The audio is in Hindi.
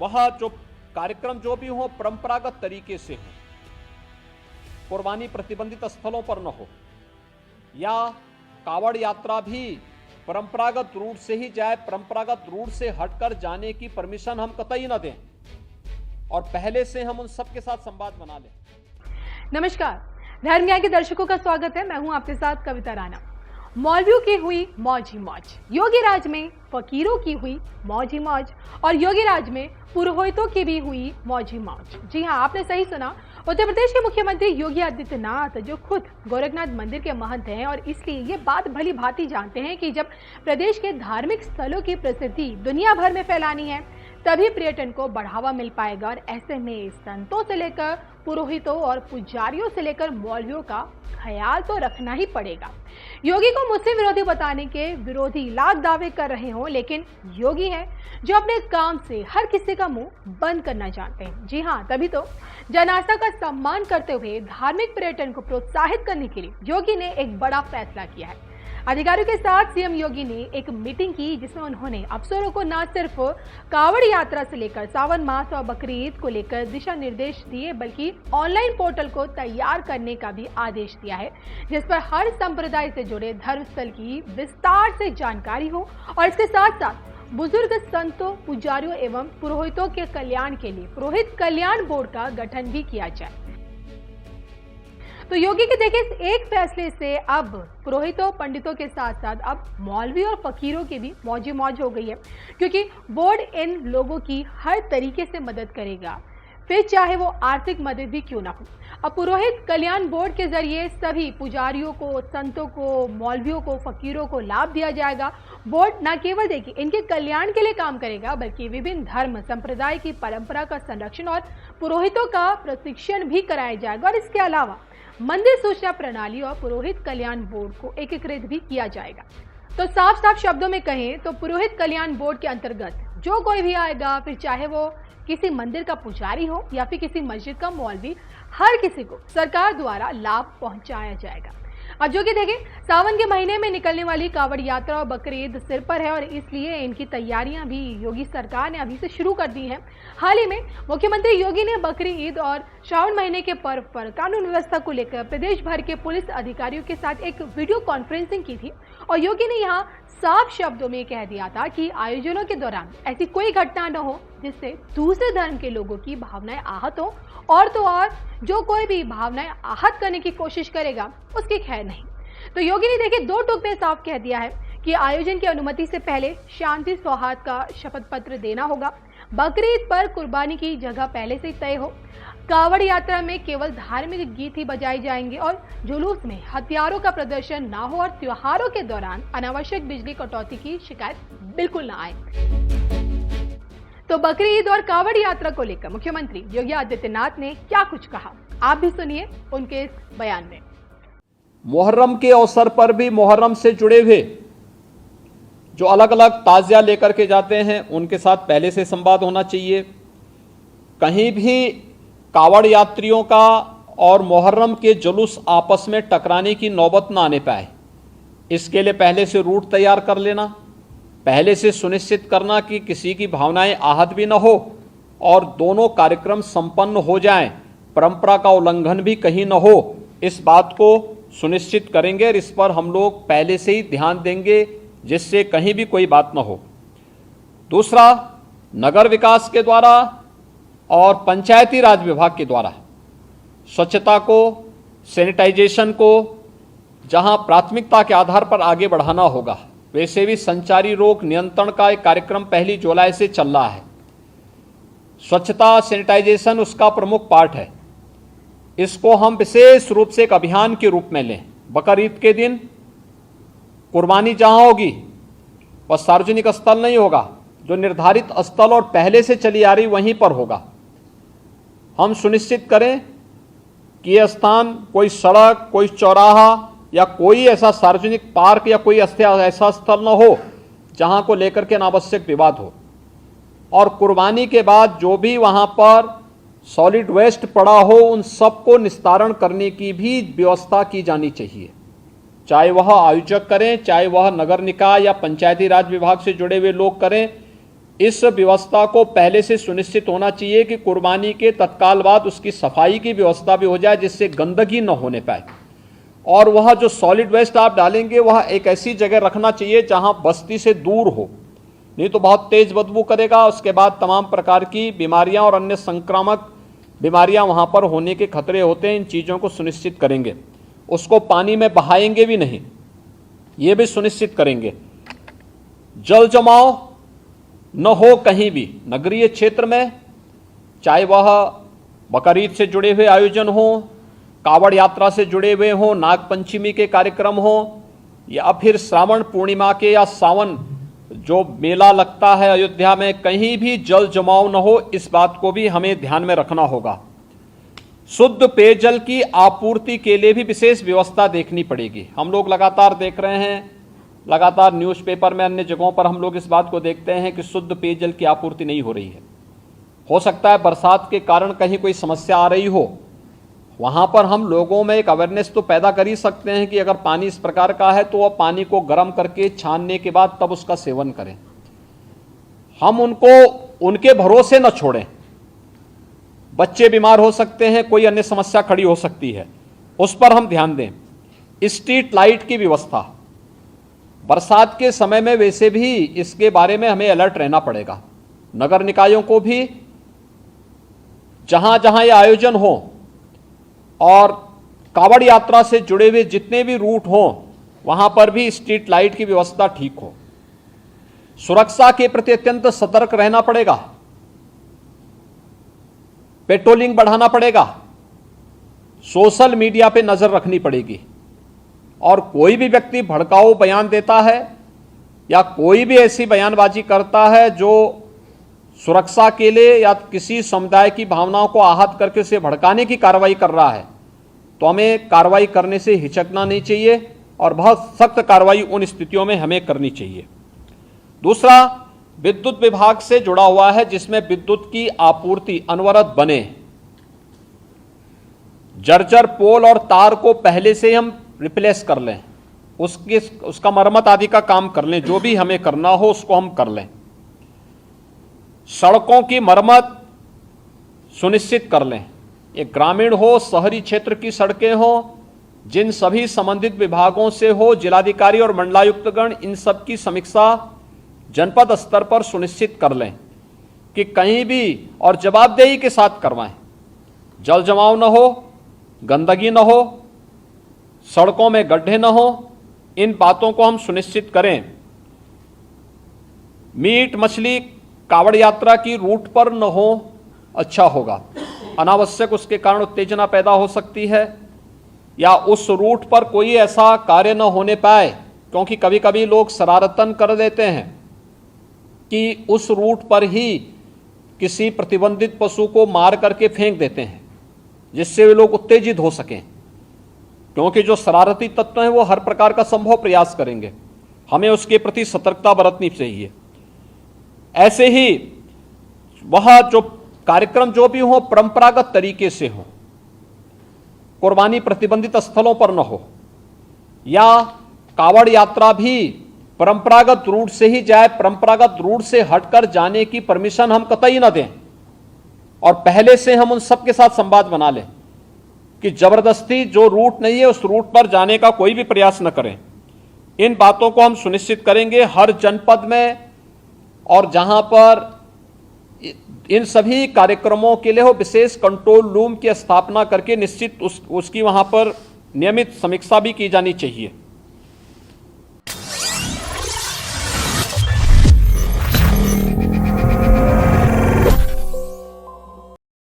वह जो कार्यक्रम जो भी हो परंपरागत तरीके से हो, कुर्बानी प्रतिबंधित स्थलों पर न हो, या कावड़ यात्रा भी परंपरागत रूट से ही जाए, परंपरागत रूट से हटकर जाने की परमिशन हम कतई न दें और पहले से हम उन सबके साथ संवाद बना लें। नमस्कार, धर्म ज्ञान के दर्शकों का स्वागत है। मैं हूं आपके साथ कविता राणा। मौलवियों की हुई मौज ही मौज, योगी राज में फकीरों की हुई मौज ही मौज और योगी राज में पुरोहितों की भी हुई मौज ही मौज। जी हां, आपने सही सुना। उत्तर प्रदेश के मुख्यमंत्री योगी आदित्यनाथ जो खुद गोरखनाथ मंदिर के महंत हैं और इसलिए ये बात भली भांति जानते हैं कि जब प्रदेश के धार्मिक स्थलों की प्रसिद्धि दुनिया भर में फैलानी है तभी पर्यटन को बढ़ावा मिल पाएगा। और ऐसे में संतों से लेकर पुरोहितों और पुजारियों से लेकर मौलवियों का ख्याल तो रखना ही पड़ेगा। योगी को मुस्लिम विरोधी बताने के विरोधी लाख दावे कर रहे हो, लेकिन योगी है जो अपने काम से हर किसी का मुंह बंद करना जानते हैं। जी हाँ, तभी तो जन आस्था का सम्मान करते हुए धार्मिक पर्यटन को प्रोत्साहित करने के लिए योगी ने एक बड़ा फैसला किया है। अधिकारियों के साथ सीएम योगी ने एक मीटिंग की जिसमें उन्होंने अफसरों को न सिर्फ कावड़ यात्रा से लेकर सावन मास और बकरीद को लेकर दिशा निर्देश दिए, बल्कि ऑनलाइन पोर्टल को तैयार करने का भी आदेश दिया है जिस पर हर संप्रदाय से जुड़े धर्मस्थल की विस्तार से जानकारी हो और इसके साथ साथ बुजुर्ग संतों, पुजारियों एवं पुरोहितों के कल्याण के लिए पुरोहित कल्याण बोर्ड का गठन भी किया जाए। तो योगी के देखिए इस एक फैसले से अब पुरोहितों, पंडितों के साथ साथ अब मौलवी और फकीरों की भी मौजी मौज हो गई है, क्योंकि बोर्ड इन लोगों की हर तरीके से मदद करेगा, फिर चाहे वो आर्थिक मदद भी क्यों ना हो। अब पुरोहित कल्याण बोर्ड के जरिए सभी पुजारियों को, संतों को, मौलवियों को, फकीरों को लाभ दिया जाएगा। बोर्ड न केवल देखिए इनके कल्याण के लिए काम करेगा, बल्कि विभिन्न धर्म संप्रदाय की परंपरा का संरक्षण और पुरोहितों का प्रशिक्षण भी कराया जाएगा। और इसके अलावा मंदिर सूचना प्रणाली और पुरोहित कल्याण बोर्ड को एकीकृत भी किया जाएगा। तो साफ साफ शब्दों में कहें तो पुरोहित कल्याण बोर्ड के अंतर्गत जो कोई भी आएगा, फिर चाहे वो किसी मंदिर का पुजारी हो या फिर किसी मस्जिद का मौलवी, हर किसी को सरकार द्वारा लाभ पहुंचाया जाएगा। अब जो कि देखिए सावन के महीने में निकलने वाली कावड़ यात्रा और बकरीद सिर पर है और इसलिए इनकी तैयारियां भी योगी सरकार ने अभी से शुरू कर दी हैं। हाल ही में मुख्यमंत्री योगी ने बकरी ईद और श्रावण महीने के पर्व पर कानून व्यवस्था को लेकर प्रदेश भर के पुलिस अधिकारियों के साथ एक वीडियो कॉन्फ्रेंसिंग की थी और योगी ने यहाँ साफ शब्दों में कह दिया था कि आयोजनों के दौरान ऐसी कोई घटना न हो जिससे दूसरे धर्म के लोगों की भावनाएं आहत हो, और तो और जो कोई भी भावनाएं आहत करने की कोशिश करेगा उसकी खैर नहीं। तो योगी ने देखिए दो टूक में साफ कह दिया है कि आयोजन की अनुमति से पहले शांति सौहार्द का शपथ पत्र देना होगा। बकरीद पर कुर्बानी की जगह पहले से तय हो। कावड़ यात्रा में केवल धार्मिक गीत ही बजाए जाएंगे और जुलूस में हथियारों का प्रदर्शन ना हो और त्योहारों के दौरान अनावश्यक बिजली कटौती की शिकायत बिल्कुल ना आए। तो बकरी ईद और कावड़ यात्रा को लेकर मुख्यमंत्री योगी आदित्यनाथ ने क्या कुछ कहा, आप भी सुनिए उनके इस बयान में। मुहर्रम के अवसर पर भी मुहर्रम से जुड़े हुए जो अलग अलग ताजिया लेकर के जाते हैं उनके साथ पहले से संवाद होना चाहिए। कहीं भी कावड़ यात्रियों का और मुहर्रम के जुलूस आपस में टकराने की नौबत ना आने पाए, इसके लिए पहले से रूट तैयार कर लेना, पहले से सुनिश्चित करना कि किसी की भावनाएं आहत भी न हो और दोनों कार्यक्रम संपन्न हो जाएं, परंपरा का उल्लंघन भी कहीं न हो, इस बात को सुनिश्चित करेंगे और इस पर हम लोग पहले से ही ध्यान देंगे जिससे कहीं भी कोई बात न हो। दूसरा, नगर विकास के द्वारा और पंचायती राज विभाग के द्वारा स्वच्छता को, सैनिटाइजेशन को जहां प्राथमिकता के आधार पर आगे बढ़ाना होगा, वैसे भी संचारी रोग नियंत्रण का एक कार्यक्रम 1 जुलाई से चल रहा है। स्वच्छता, सैनिटाइजेशन उसका प्रमुख पार्ट है। इसको हम विशेष रूप से एक अभियान के रूप में लें। बकरीद के दिन कुर्बानी जहां होगी वह सार्वजनिक स्थल नहीं होगा, जो निर्धारित स्थल और पहले से चली आ रही वहीं पर होगा। हम सुनिश्चित करें कि यह स्थान कोई सड़क, कोई चौराहा या कोई ऐसा सार्वजनिक पार्क या कोई ऐसा स्थल न हो जहां को लेकर के अनावश्यक विवाद हो। और कुर्बानी के बाद जो भी वहां पर सॉलिड वेस्ट पड़ा हो उन सबको निस्तारण करने की भी व्यवस्था की जानी चाहिए, चाहे वह आयोजक करें, चाहे वह नगर निकाय या पंचायती राज विभाग से जुड़े हुए लोग करें। इस व्यवस्था को पहले से सुनिश्चित होना चाहिए कि कुर्बानी के तत्काल बाद उसकी सफाई की व्यवस्था भी हो जाए, जिससे गंदगी न होने पाए। और वह जो सॉलिड वेस्ट आप डालेंगे वह एक ऐसी जगह रखना चाहिए जहां बस्ती से दूर हो, नहीं तो बहुत तेज बदबू करेगा। उसके बाद तमाम प्रकार की बीमारियां और अन्य संक्रामक बीमारियां वहां पर होने के खतरे होते हैं। इन चीज़ों को सुनिश्चित करेंगे। उसको पानी में बहाएंगे भी नहीं, ये भी सुनिश्चित करेंगे। जल जमाव न हो कहीं भी नगरीय क्षेत्र में, चाहे वह बकरीद से जुड़े हुए आयोजन हो, कावड़ यात्रा से जुड़े हुए हो, नाग पंचमी के कार्यक्रम हो, या फिर श्रावण पूर्णिमा के या सावन जो मेला लगता है अयोध्या में, कहीं भी जल जमाव न हो, इस बात को भी हमें ध्यान में रखना होगा। शुद्ध पेयजल की आपूर्ति के लिए भी विशेष व्यवस्था देखनी पड़ेगी। हम लोग लगातार देख रहे हैं, लगातार न्यूज़पेपर में अन्य जगहों पर हम लोग इस बात को देखते हैं कि शुद्ध पेयजल की आपूर्ति नहीं हो रही है। हो सकता है बरसात के कारण कहीं कोई समस्या आ रही हो, वहां पर हम लोगों में एक अवेयरनेस तो पैदा कर ही सकते हैं कि अगर पानी इस प्रकार का है तो वह पानी को गर्म करके छानने के बाद तब उसका सेवन करें। हम उनको उनके भरोसे न छोड़ें। बच्चे बीमार हो सकते हैं, कोई अन्य समस्या खड़ी हो सकती है, उस पर हम ध्यान दें। स्ट्रीट लाइट की व्यवस्था, बरसात के समय में वैसे भी इसके बारे में हमें अलर्ट रहना पड़ेगा। नगर निकायों को भी जहां जहां ये आयोजन हो और कावड़ यात्रा से जुड़े हुए जितने भी रूट हों वहां पर भी स्ट्रीट लाइट की व्यवस्था ठीक हो। सुरक्षा के प्रति अत्यंत सतर्क रहना पड़ेगा, पेट्रोलिंग बढ़ाना पड़ेगा, सोशल मीडिया पे नजर रखनी पड़ेगी। और कोई भी व्यक्ति भड़काऊ बयान देता है या कोई भी ऐसी बयानबाजी करता है जो सुरक्षा के लिए या किसी समुदाय की भावनाओं को आहत करके उसे भड़काने की कार्रवाई कर रहा है, तो हमें कार्रवाई करने से हिचकना नहीं चाहिए और बहुत सख्त कार्रवाई उन स्थितियों में हमें करनी चाहिए। दूसरा, विद्युत विभाग से जुड़ा हुआ है, जिसमें विद्युत की आपूर्ति अनवरत बने। जर्जर पोल और तार को पहले से हम रिप्लेस कर लें, उसका मरम्मत आदि का काम कर लें, जो भी हमें करना हो उसको हम कर लें। सड़कों की मरम्मत सुनिश्चित कर लें, ये ग्रामीण हो, शहरी क्षेत्र की सड़कें हो, जिन सभी संबंधित विभागों से हो, जिलाधिकारी और मंडलायुक्तगण इन सब की समीक्षा जनपद स्तर पर सुनिश्चित कर लें कि कहीं भी और जवाबदेही के साथ करवाएं। जल जमाव न हो, गंदगी न हो, सड़कों में गड्ढे न हो, इन बातों को हम सुनिश्चित करें। मीट मछली कावड़ यात्रा की रूट पर न हो, अच्छा होगा। अनावश्यक उसके कारण उत्तेजना पैदा हो सकती है, या उस रूट पर कोई ऐसा कार्य न होने पाए, क्योंकि कभी कभी लोग शरारतन कर देते हैं कि उस रूट पर ही किसी प्रतिबंधित पशु को मार करके फेंक देते हैं, जिससे वे लोग उत्तेजित हो सकें। क्योंकि जो शरारती तत्व हैं वो हर प्रकार का संभव प्रयास करेंगे, हमें उसके प्रति सतर्कता बरतनी चाहिए। ऐसे ही वह जो कार्यक्रम जो भी हो परंपरागत तरीके से हो, कुर्बानी प्रतिबंधित स्थलों पर न हो, या कावड़ यात्रा भी परंपरागत रूट से ही जाए, परंपरागत रूट से हटकर जाने की परमिशन हम कतई न दें। और पहले से हम उन सबके साथ संवाद बना लें कि जबरदस्ती जो रूट नहीं है उस रूट पर जाने का कोई भी प्रयास न करें। इन बातों को हम सुनिश्चित करेंगे हर जनपद में, और जहां पर इन सभी कार्यक्रमों के लिए हो विशेष कंट्रोल रूम की स्थापना करके निश्चित उसकी वहां पर नियमित समीक्षा भी की जानी चाहिए।